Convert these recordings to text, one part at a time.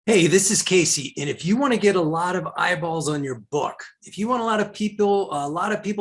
Hey, this is Casey. And if you want to get a lot of eyeballs on your book, if you want a lot of people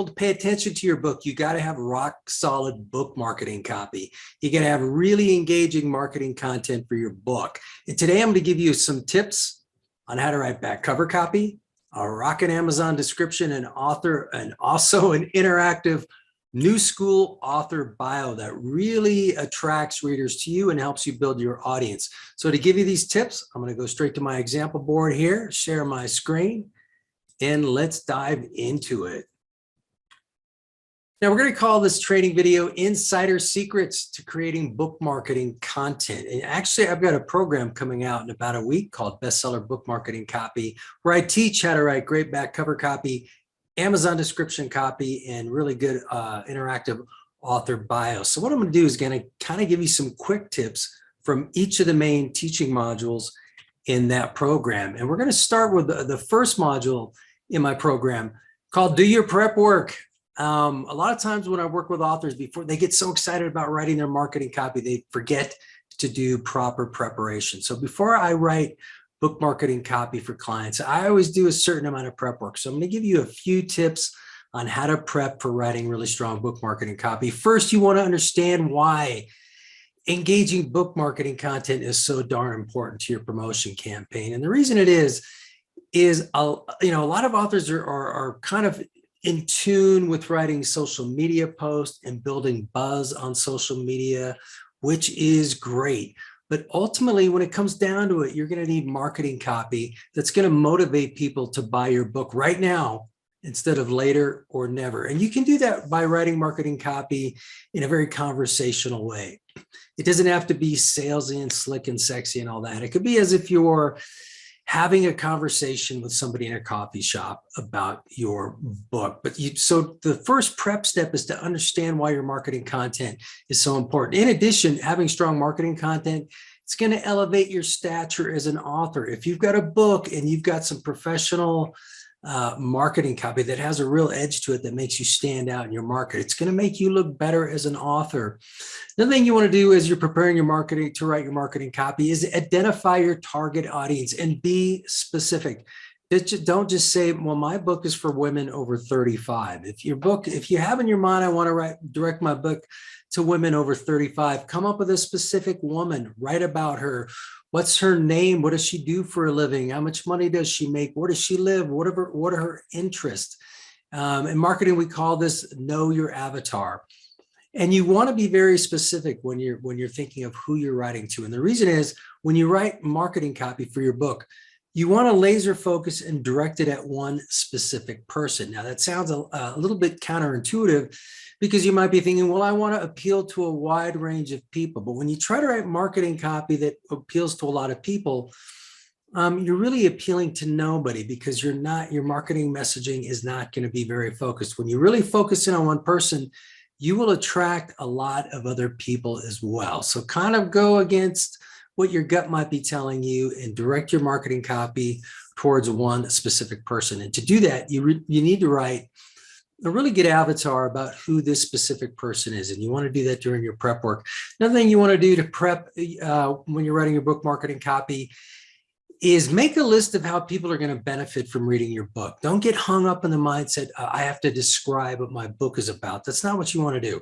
to pay attention to your book, you got to have rock solid book marketing copy. You got to have really engaging marketing content for your book. And today I'm going to give you some tips on how to write back cover copy, a rockin' Amazon description, and author, and also an interactive new school author bio that really attracts readers to you and helps you build your audience. So to give you these tips, I'm going to go straight to my example board here, share my screen, and let's dive into it. Now we're going to call this training video Insider Secrets to Creating Book Marketing Content. And actually, I've got a program coming out in about a week called Bestseller Book Marketing Copy, where I teach how to write great back cover copy, Amazon description copy, and really good interactive author bio. So what I'm going to do is going to kind of give you some quick tips from each of the main teaching modules in that program. And we're going to start with the first module in my program called Do Your Prep Work. A lot of times when I work with authors, before they get so excited about writing their marketing copy, they forget to do proper preparation. So before I write book marketing copy for clients, I always do a certain amount of prep work. So I'm going to give you a few tips on how to prep for writing really strong book marketing copy. First, you want to understand why engaging book marketing content is so darn important to your promotion campaign. And the reason it is a lot of authors are kind of in tune with writing social media posts and building buzz on social media, which is great. But ultimately, when it comes down to it, you're going to need marketing copy that's going to motivate people to buy your book right now instead of later or never. And you can do that by writing marketing copy in a very conversational way. It doesn't have to be salesy and slick and sexy and all that. It could be as if you're having a conversation with somebody in a coffee shop about your book. So the first prep step is to understand why your marketing content is so important. In addition, having strong marketing content, it's going to elevate your stature as an author. If you've got a book and you've got some professional marketing copy that has a real edge to it that makes you stand out in your market, it's going to make you look better as an author. Another thing you want to do as you're preparing your marketing to write your marketing copy is identify your target audience and be specific. Don't just say, well, my book is for women over 35. If you have in your mind, I want to direct my book to women over 35, come up with a specific woman, write about her. What's her name? What does she do for a living? How much money does she make? Where does she live? What are her interests? In marketing, we call this know your avatar. And you want to be very specific when you're thinking of who you're writing to. And the reason is when you write marketing copy for your book, you want to laser focus and direct it at one specific person. Now that sounds a little bit counterintuitive because you might be thinking, well, I want to appeal to a wide range of people. But when you try to write marketing copy that appeals to a lot of people, you're really appealing to nobody because your marketing messaging is not going to be very focused. When you really focus in on one person, you will attract a lot of other people as well. So kind of go against what your gut might be telling you and direct your marketing copy towards one specific person. And to do that, you need to write a really good avatar about who this specific person is. And you want to do that during your prep work. Another thing you want to do to prep when you're writing your book marketing copy is make a list of how people are going to benefit from reading your book. Don't get hung up in the mindset, I have to describe what my book is about. That's not what you want to do.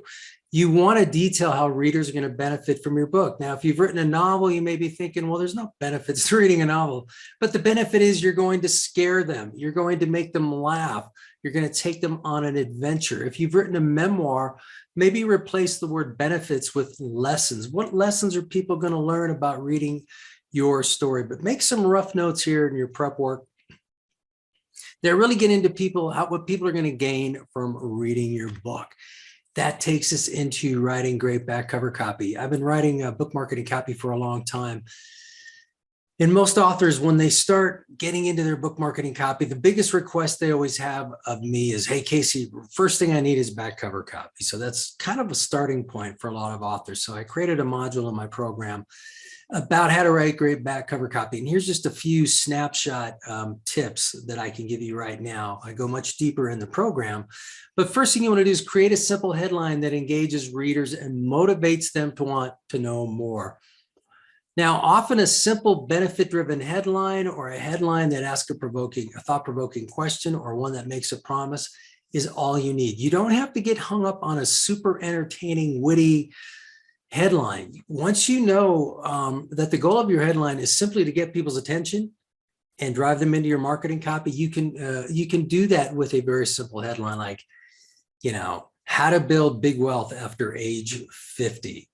You want to detail how readers are going to benefit from your book. Now, if you've written a novel, you may be thinking, well, there's no benefits to reading a novel. But the benefit is you're going to scare them. You're going to make them laugh. You're going to take them on an adventure. If you've written a memoir, maybe replace the word benefits with lessons. What lessons are people going to learn about reading your story? But make some rough notes here in your prep work that really get into what people are going to gain from reading your book. That takes us into writing great back cover copy. I've been writing book marketing copy for a long time. And most authors, when they start getting into their book marketing copy, the biggest request they always have of me is, hey, Casey, first thing I need is back cover copy. So that's kind of a starting point for a lot of authors. So I created a module in my program about how to write great back cover copy. And here's just a few snapshot tips that I can give you right now. I go much deeper in the program. But first thing you want to do is create a simple headline that engages readers and motivates them to want to know more. Now, often a simple benefit-driven headline or a headline that asks a thought-provoking question or one that makes a promise is all you need. You don't have to get hung up on a super entertaining, witty headline. Once you know that the goal of your headline is simply to get people's attention and drive them into your marketing copy, you can do that with a very simple headline like, how to build big wealth after age 50.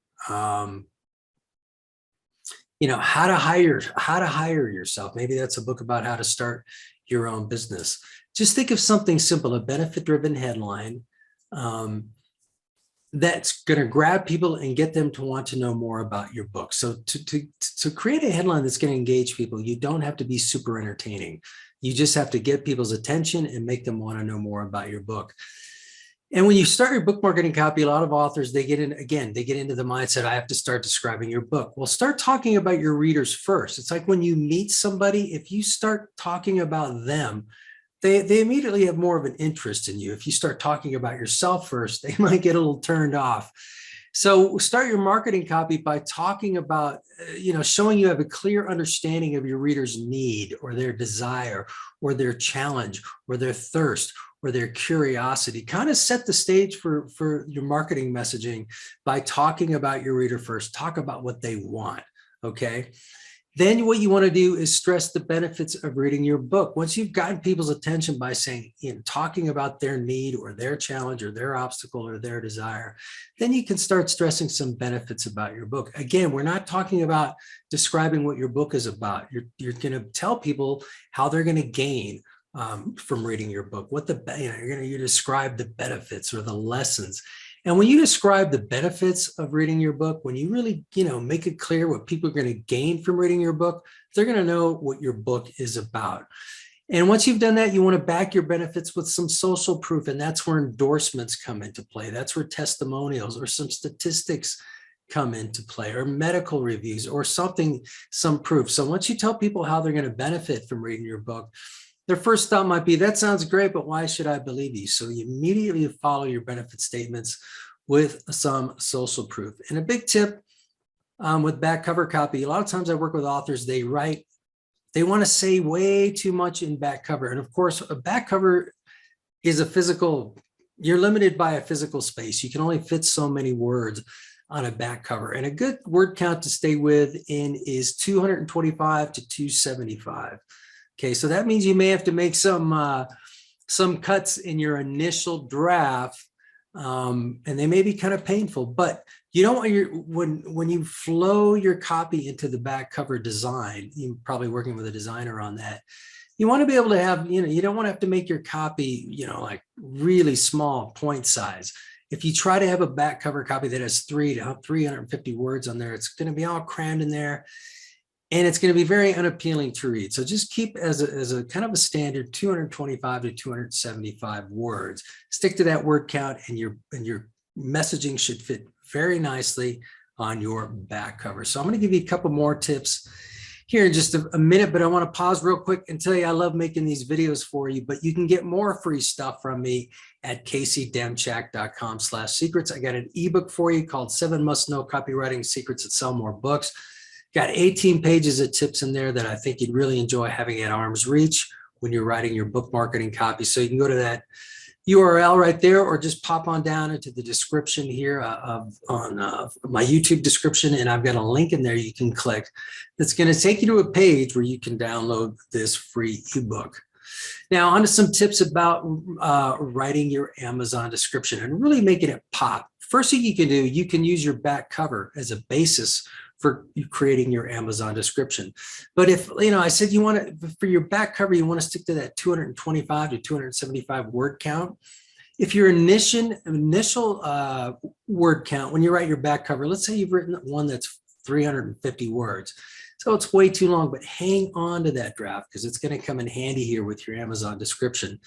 How to hire yourself. Maybe that's a book about how to start your own business. Just think of something simple, a benefit-driven headline that's going to grab people and get them to want to know more about your book. So to create a headline that's going to engage people, you don't have to be super entertaining. You just have to get people's attention and make them want to know more about your book. And when you start your book marketing copy, a lot of authors, they get into the mindset, I have to start describing your book. Well, start talking about your readers first. It's like when you meet somebody, if you start talking about them, they immediately have more of an interest in you. If you start talking about yourself first, they might get a little turned off. So start your marketing copy by talking about, showing you have a clear understanding of your reader's need or their desire or their challenge or their thirst or their curiosity. Kind of set the stage for your marketing messaging by talking about your reader first. Talk about what they want, okay? Then what you want to do is stress the benefits of reading your book. Once you've gotten people's attention by saying, talking about their need or their challenge or their obstacle or their desire, then you can start stressing some benefits about your book. Again, we're not talking about describing what your book is about. You're going to tell people how they're going to gain from reading your book. You're going to describe the benefits or the lessons. And when you describe the benefits of reading your book, when you really, make it clear what people are going to gain from reading your book, they're going to know what your book is about. And once you've done that, you want to back your benefits with some social proof. And that's where endorsements come into play. That's where testimonials or some statistics come into play, or medical reviews or some proof. So once you tell people how they're going to benefit from reading your book, their first thought might be, that sounds great, but why should I believe you? So you immediately follow your benefit statements with some social proof. And a big tip with back cover copy, a lot of times I work with authors, they want to say way too much in back cover. And of course, a back cover is you're limited by a physical space. You can only fit so many words on a back cover. And a good word count to stay within is 225 to 275. Okay, so that means you may have to make some cuts in your initial draft, and they may be kind of painful. But you don't want when you flow your copy into the back cover design, you're probably working with a designer on that. You want to be able to have, you don't want to have to make your copy, like really small point size. If you try to have a back cover copy that has 350 words on there, it's going to be all crammed in there. And it's going to be very unappealing to read. So just keep as a kind of a standard 225 to 275 words. Stick to that word count, and your messaging should fit very nicely on your back cover. So I'm going to give you a couple more tips here in just a minute, but I want to pause real quick and tell you I love making these videos for you, but you can get more free stuff from me at caseydemchak.com/secrets. I got an ebook for you called 7 Must Know Copywriting Secrets That Sell More Books. Got 18 pages of tips in there that I think you'd really enjoy having at arm's reach when you're writing your book marketing copy. So you can go to that URL right there, or just pop on down into the description here on my YouTube description, and I've got a link in there you can click that's going to take you to a page where you can download this free ebook. Now, on to some tips about writing your Amazon description and really making it pop. First thing you can do, you can use your back cover as a basis for creating your Amazon description. But if, I said you want to, for your back cover, you want to stick to that 225 to 275 word count. If your initial word count, when you write your back cover, let's say you've written one that's 350 words. So it's way too long, but hang on to that draft because it's going to come in handy here with your Amazon description.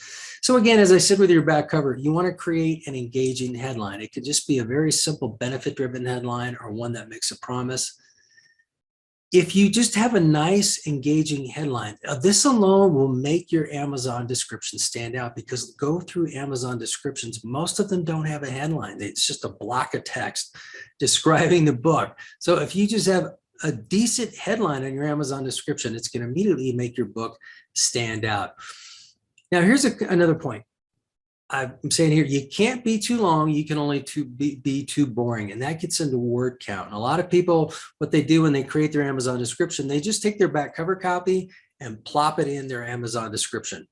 So again, as I said with your back cover, you want to create an engaging headline. It could just be a very simple benefit-driven headline or one that makes a promise. If you just have a nice, engaging headline, this alone will make your Amazon description stand out, because go through Amazon descriptions, most of them don't have a headline. It's just a block of text describing the book. So if you just have a decent headline on your Amazon description, it's going to immediately make your book stand out. Now, here's another point. I'm saying here, you can't be too long. You can only be too boring. And that gets into word count. And a lot of people, what they do when they create their Amazon description, they just take their back cover copy and plop it in their Amazon description.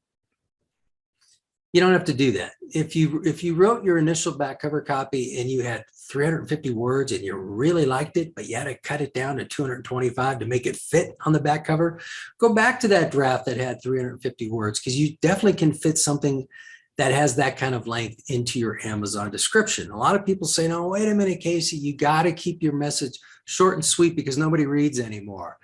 You don't have to do that. If you wrote your initial back cover copy and you had 350 words and you really liked it, but you had to cut it down to 225 to make it fit on the back cover, go back to that draft that had 350 words, because you definitely can fit something that has that kind of length into your Amazon description. A lot of people say, no, wait a minute, Casey, you got to keep your message short and sweet because nobody reads anymore.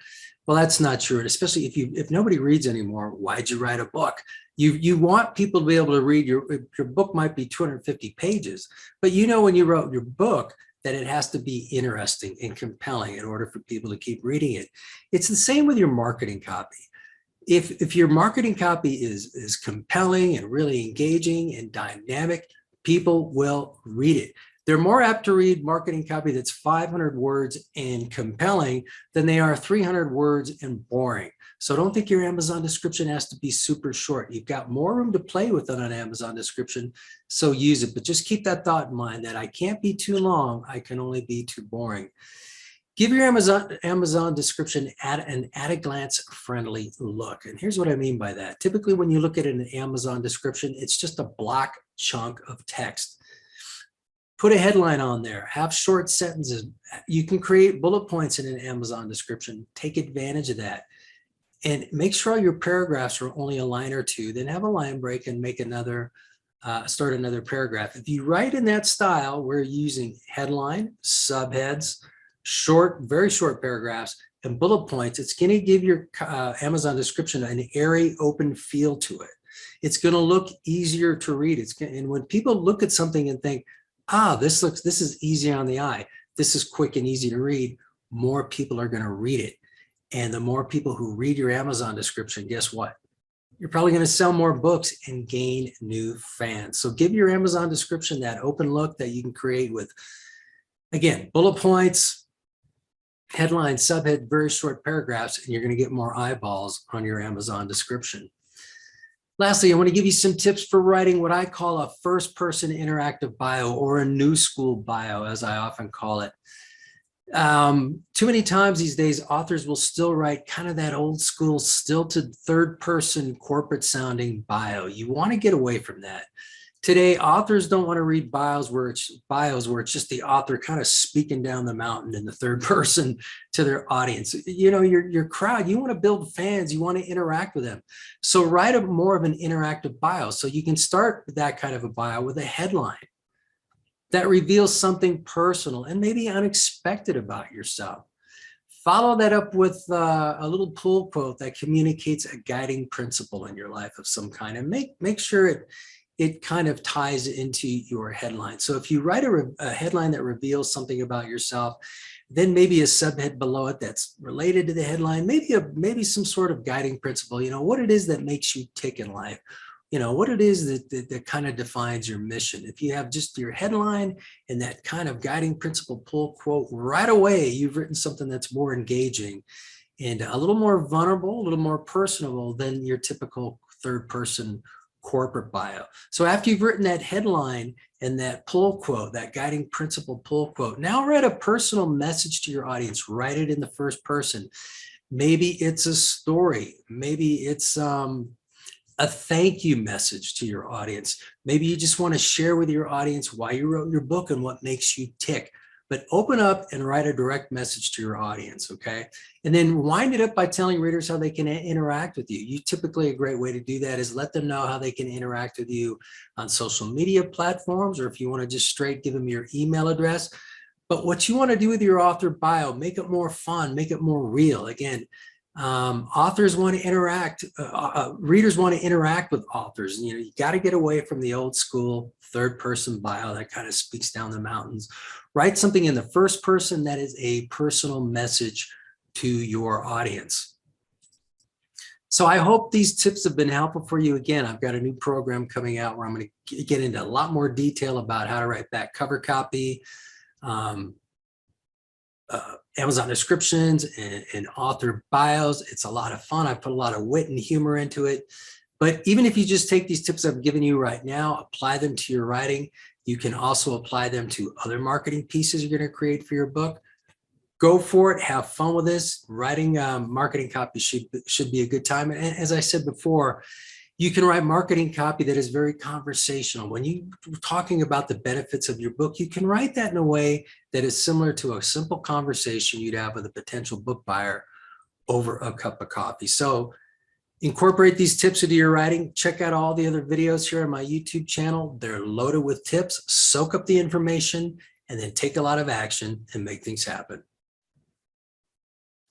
Well, that's not true. And especially if nobody reads anymore, why'd you write a book? You want people to be able to read your book. Might be 250 pages, but you know, when you wrote your book, that it has to be interesting and compelling in order for people to keep reading it. It's the same with your marketing copy. If your marketing copy is compelling and really engaging and dynamic, people will read it. They're more apt to read marketing copy that's 500 words and compelling than they are 300 words and boring. So don't think your Amazon description has to be super short. You've got more room to play with on an Amazon description, so use it. But just keep that thought in mind that I can't be too long. I can only be too boring. Give your Amazon description an at-a-glance friendly look. And here's what I mean by that. Typically, when you look at an Amazon description, it's just a block chunk of text. Put a headline on there, have short sentences. You can create bullet points in an Amazon description. Take advantage of that. And make sure your paragraphs are only a line or two, then have a line break and make start another paragraph. If you write in that style, we're using headline, subheads, very short paragraphs, and bullet points. It's going to give your Amazon description an airy, open feel to it. It's going to look easier to read. And when people look at something and think, this is easy on the eye, this is quick and easy to read, more people are going to read it. And the more people who read your Amazon description, guess what? You're probably going to sell more books and gain new fans. So give your Amazon description that open look that you can create with, again, bullet points, headline, subhead, very short paragraphs, and you're going to get more eyeballs on your Amazon description. Lastly, I want to give you some tips for writing what I call a first-person interactive bio, or a new school bio, as I often call it. Too many times these days, authors will still write kind of that old school, stilted, third-person, corporate-sounding bio. You want to get away from that. Today, authors don't want to read bios where it's just the author kind of speaking down the mountain in the third person to their audience. You know, your crowd, you want to build fans, you want to interact with them. So write more of an interactive bio. So you can start that kind of a bio with a headline that reveals something personal and maybe unexpected about yourself. Follow that up with a little pull quote that communicates a guiding principle in your life of some kind, and make sure it kind of ties into your headline. So if you write a headline that reveals something about yourself, then maybe a subhead below it that's related to the headline, maybe some sort of guiding principle, you know, what it is that makes you tick in life, you know, what it is that kind of defines your mission. If you have just your headline and that kind of guiding principle pull quote, right away, you've written something that's more engaging and a little more vulnerable, a little more personable than your typical third person corporate bio. So after you've written that headline and that pull quote, that guiding principle pull quote, now write a personal message to your audience. Write it in the first person. Maybe it's a story. Maybe it's a thank you message to your audience. Maybe you just want to share with your audience why you wrote your book and what makes you tick. But open up and write a direct message to your audience, okay? And then wind it up by telling readers how they can interact with you. Typically, a great way to do that is let them know how they can interact with you on social media platforms, or if you want to just straight give them your email address. But what you want to do with your author bio, make it more fun, make it more real. Again, authors want to interact, readers want to interact with authors. You know, you got to get away from the old school third person bio that kind of speaks down the mountains. Write something in the first person that is a personal message to your audience. So I hope these tips have been helpful for you. Again, I've got a new program coming out where I'm going to get into a lot more detail about how to write back cover copy, Amazon descriptions and author bios. It's a lot of fun. I put a lot of wit and humor into it. But even if you just take these tips I've given you right now, apply them to your writing, you can also apply them to other marketing pieces you're going to create for your book. Go for it. Have fun with this. Writing marketing copy should be a good time. And as I said before, you can write marketing copy that is very conversational. When you're talking about the benefits of your book, you can write that in a way that is similar to a simple conversation you'd have with a potential book buyer over a cup of coffee. So incorporate these tips into your writing. Check out all the other videos here on my YouTube channel. They're loaded with tips. Soak up the information and then take a lot of action and make things happen.